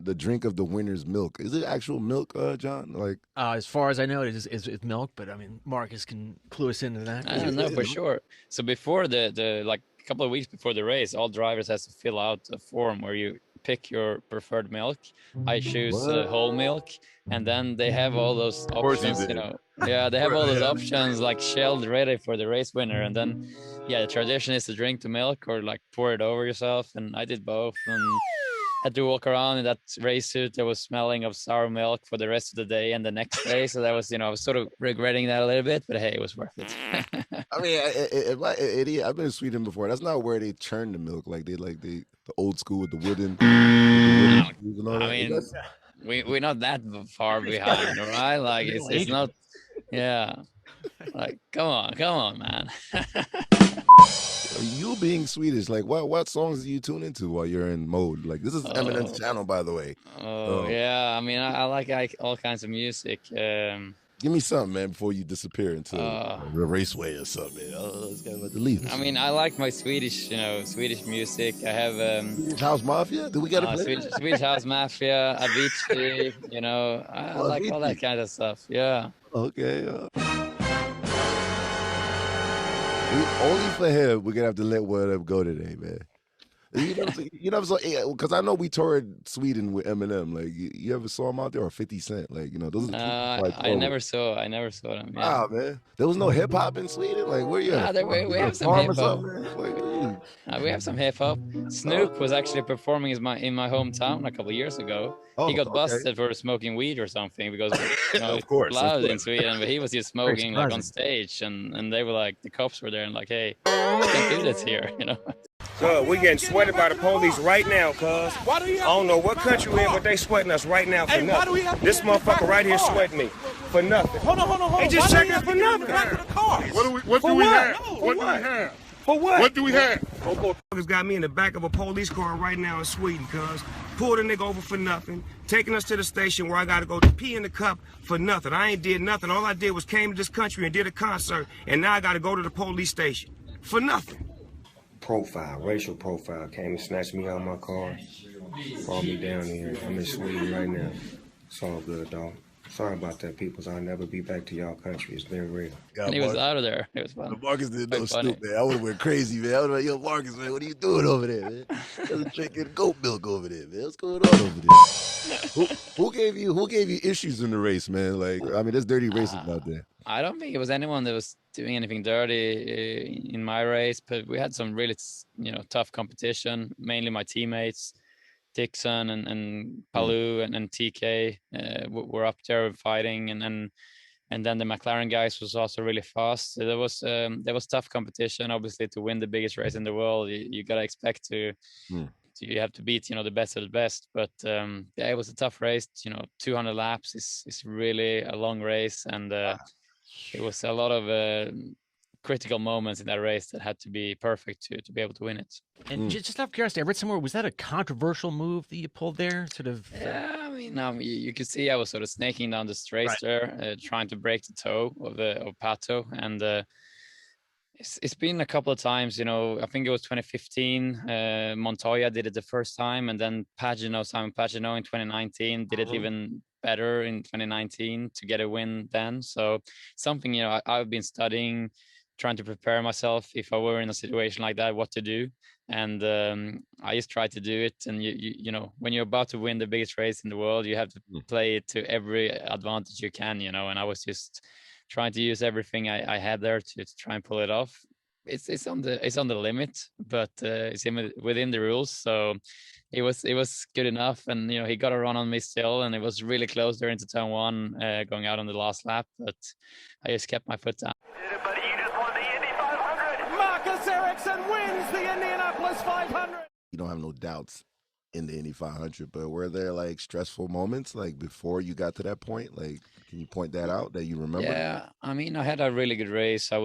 the drink of the winner's milk. Is it actual milk, John? Like, As far as I know, it's milk, but I mean, Marcus can clue us into that. I don't know for sure. So before the like a couple of weeks before the race, all drivers has to fill out a form where you pick your preferred milk. I choose whole milk, and then they have all those options, you know. Yeah, they have all those options like shelled ready for the race winner, and then yeah, the tradition is to drink the milk or like pour it over yourself, and I did both, and had to walk around in that race suit that was smelling of sour milk for the rest of the day and the next day. So that was, you know, I was sort of regretting that a little bit, but hey, it was worth it. I mean, I've been in Sweden before. That's not where they churn the milk like the old school with the wooden. I mean, we're not that far behind, right? Like it's not. Yeah, like come on, man. You being Swedish, like what songs do you tune into while you're in mode? Like this is Eminem's channel, by the way. Yeah, I mean, I like all kinds of music. Give me something, man, before you disappear into the raceway or something. It's kind of leave. I mean, I like my Swedish, you know, Swedish music. I have Swedish House Mafia. Do we got to play Swedish House Mafia, Avicii? You know, I like all that kind of stuff. Yeah. Okay. Only for him, we're gonna have to let one of them go today, man. You never saw, because I know we toured Sweden with Eminem. Like you ever saw him out there, or 50 Cent? Like, you know, those are like, I never saw them. Yeah. Wow, man, there was no hip hop in Sweden. Like, where you at? We have some hip hop. We have some hip hop. Snoop was actually performing in my hometown a couple of years ago. He got busted for smoking weed or something because you know, of course, it's loud in Sweden, but he was just smoking like on stage, and they were like, the cops were there and like, hey, you can't do this here, you know. We're getting sweated by the police right now, cuz. I don't know what country we're in, but they sweating us right now for nothing. This motherfucker right here sweating me for nothing. Hold on. They just checking us for nothing. What do we have? For what? What do we have? Motherfuckers got me in the back of a police car right now in Sweden, cuz. Pulled a nigga over for nothing, taking us to the station where I gotta go pee in the cup for nothing. I ain't did nothing. All I did was came to this country and did a concert, and now I gotta go to the police station for nothing. Racial profile, came and snatched me out of my car, brought me down here. I'm in Sweden right now. It's all good, dog. Sorry about that, peoples. I'll never be back to y'all country. It's been real. And he was out of there. It was fun. Marcus didn't know Snoop, man. I would have went crazy, man. I would have like, yo, Marcus, man, what are you doing over there, man? There's drinking goat milk over there, man. What's going on over there? who gave you issues in the race, man? Like, I mean, there's dirty racists out there. I don't think it was anyone that was doing anything dirty in my race, but we had some really, you know, tough competition. Mainly my teammates, Dixon and Palu and TK were up there fighting, and then the McLaren guys was also really fast. So there was tough competition. Obviously, to win the biggest race in the world, you gotta expect to. You have to beat, you know, the best of the best. But yeah, it was a tough race. You know, 200 laps is really a long race, and it was a lot of critical moments in that race that had to be perfect to be able to win it. And just out of curiosity, I read somewhere, was that a controversial move that you pulled there? Sort of. Yeah, I mean, you could see I was sort of snaking down the straight there, trying to break the toe of Pato, and it's been a couple of times. You know, I think it was 2015. Montoya did it the first time, and then Simon Pagino in 2019 did it even better in 2019 to get a win then. So something, you know, I've been studying, trying to prepare myself if I were in a situation like that, what to do. And I just tried to do it. And you know, when you're about to win the biggest race in the world, you have to play it to every advantage you can, you know. And I was just trying to use everything I had there to try and pull it off. It's on the limit, but it's within the rules. So it was good enough, and you know, he got a run on me still, and it was really close there into turn one, going out on the last lap, but I just kept my foot down. Buddy, you just won the Indy 500. Marcus Ericsson wins the Indianapolis 500. You don't have no doubts in the Indy 500, but were there like stressful moments like before you got to that point? Like, can you point that out that you remember? Yeah, I mean, I had a really good race. I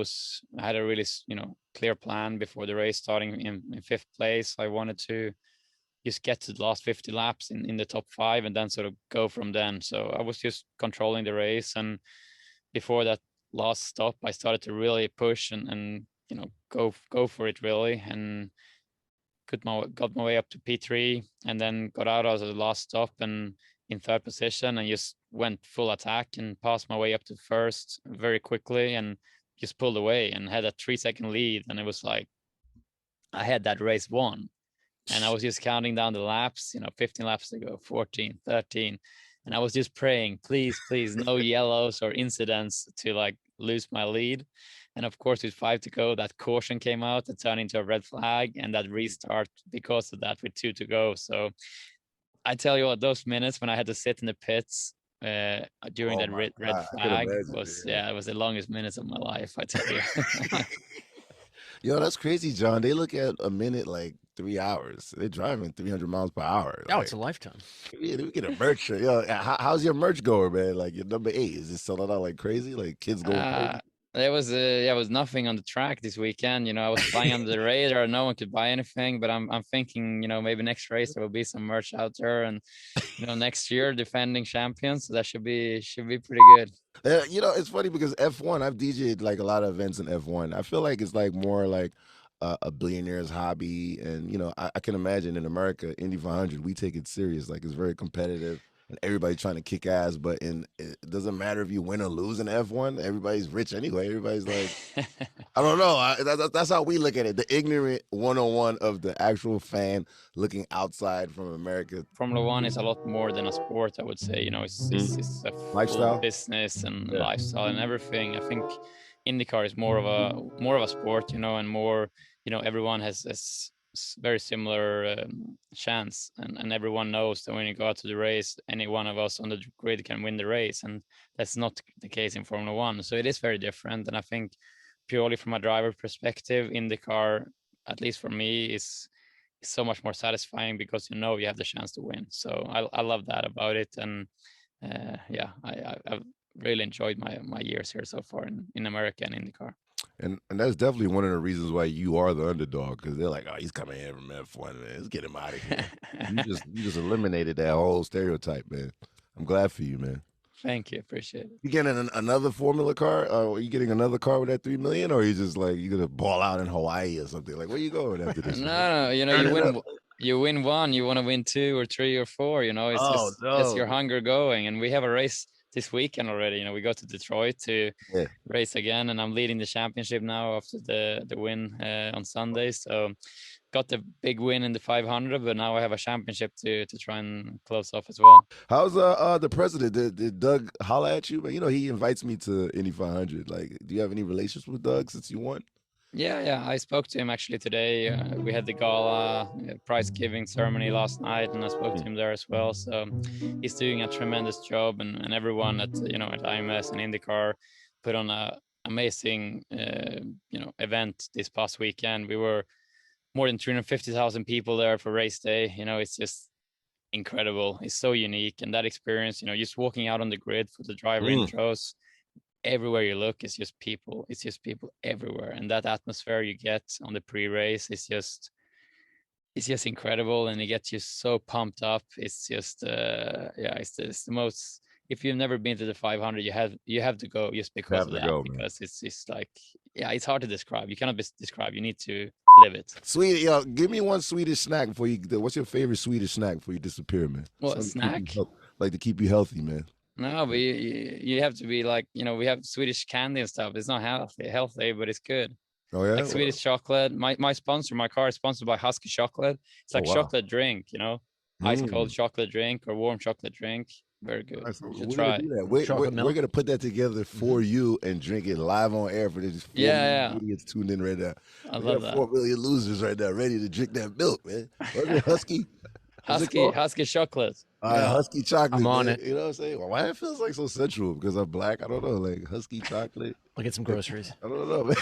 had a really, you know, clear plan before the race, starting in fifth place. I wanted to just get to the last 50 laps in the top 5 and then sort of go from then. So I was just controlling the race, and before that last stop, I started to really push and you know, go for it really, and got my way up to P3, and then got out as the last stop and in third position, and just went full attack and passed my way up to first very quickly, and just pulled away and had a 3-second lead. And it was like I had that race won, and I was just counting down the laps, 15 laps to go, 14, 13. And I was just praying, please, no yellows or incidents to like lose my lead. And of course, with 5 to go, that caution came out, that turned into a red flag, and that restart because of that with 2 to go. So I tell you what, those minutes when I had to sit in the pits during that red flag was, it was the longest minutes of my life, I tell you. Yo, that's crazy, John. They look at a minute like 3 hours. They're driving 300 miles per hour. Oh, it's a lifetime. Yeah, we get a merch shirt. Yo, how's your merch going, man? Like your number 8, is it selling out like crazy? Like kids going crazy? There was nothing on the track this weekend. I was flying under the radar. No one could buy anything, but I'm thinking, maybe next race there will be some merch out there, and next year defending champions. So that should be pretty good. It's funny because F1, I've DJ'd like a lot of events in F1. I feel like it's like more like a billionaire's hobby, and I can imagine in America, Indy 500, we take it serious. Like it's very competitive. And everybody trying to kick ass, but it doesn't matter if you win or lose in F1. Everybody's rich anyway. Everybody's like, I don't know. That's how we look at it. The ignorant 101 of the actual fan looking outside from America. Formula One is a lot more than a sport, I would say. It's a lifestyle, business and lifestyle and everything. I think IndyCar is more of a sport, and more, everyone has very similar chance, and everyone knows that when you go out to the race, any one of us on the grid can win the race, and that's not the case in Formula One. So it is very different, and I think purely from a driver perspective, IndyCar, at least for me, is so much more satisfying because you have the chance to win. So I love that about it, and I've really enjoyed my years here so far in America and IndyCar. And that's definitely one of the reasons why you are the underdog, because they're like, oh, he's coming in from F1, man. Let's get him out of here. you just eliminated that whole stereotype, man. I'm glad for you, man. Thank you. Appreciate it. You getting another Formula car? Are you getting another car with that $3 million, or are you just like you're gonna ball out in Hawaii or something? Like, where you going after this? No, you win one, you want to win 2 or 3 or 4. It's your hunger going, and we have a race this weekend already. We go to Detroit to race again, and I'm leading the championship now after the win on Sunday. So got the big win in the 500, but now I have a championship to try and close off as well. How's the president? Did Doug holler at you? He invites me to Indy 500. Like, do you have any relations with Doug since you won? Yeah. I spoke to him actually today. We had the gala prize giving ceremony last night, and I spoke to him there as well. So he's doing a tremendous job, and everyone at at IMS and IndyCar put on a amazing event this past weekend. We were more than 350,000 people there for race day. It's just incredible. It's so unique, and that experience, just walking out on the grid for the driver intros. Everywhere you look, it's just people everywhere, and that atmosphere you get on the pre-race is just incredible, and it gets you so pumped up. It's just it's the most. If you've never been to the 500, you have to go just because of that, because it's like, it's hard to describe. You cannot describe. You need to live it. Sweet, give me one Swedish snack before you. What's your favorite Swedish snack before you disappear, man? What snack? To keep you healthy, man. No, but you have to be like, we have Swedish candy and stuff. It's not healthy, but it's good. Oh yeah, like Swedish chocolate. My sponsor, my car is sponsored by Husky Chocolate. It's like chocolate drink, ice cold chocolate drink or warm chocolate drink. Very good. You should try. We're gonna put that together for you and drink it live on air for this. Idiots tuned in right now. I love that. 4 million losers right now, ready to drink that milk, man. What's it, Husky? Husky chocolate. Husky chocolate. I'm on man. it. You know what I'm saying? Why it feels like so sensual? Because I'm black? I don't know. Like Husky chocolate. I'll get some groceries. I don't know, man.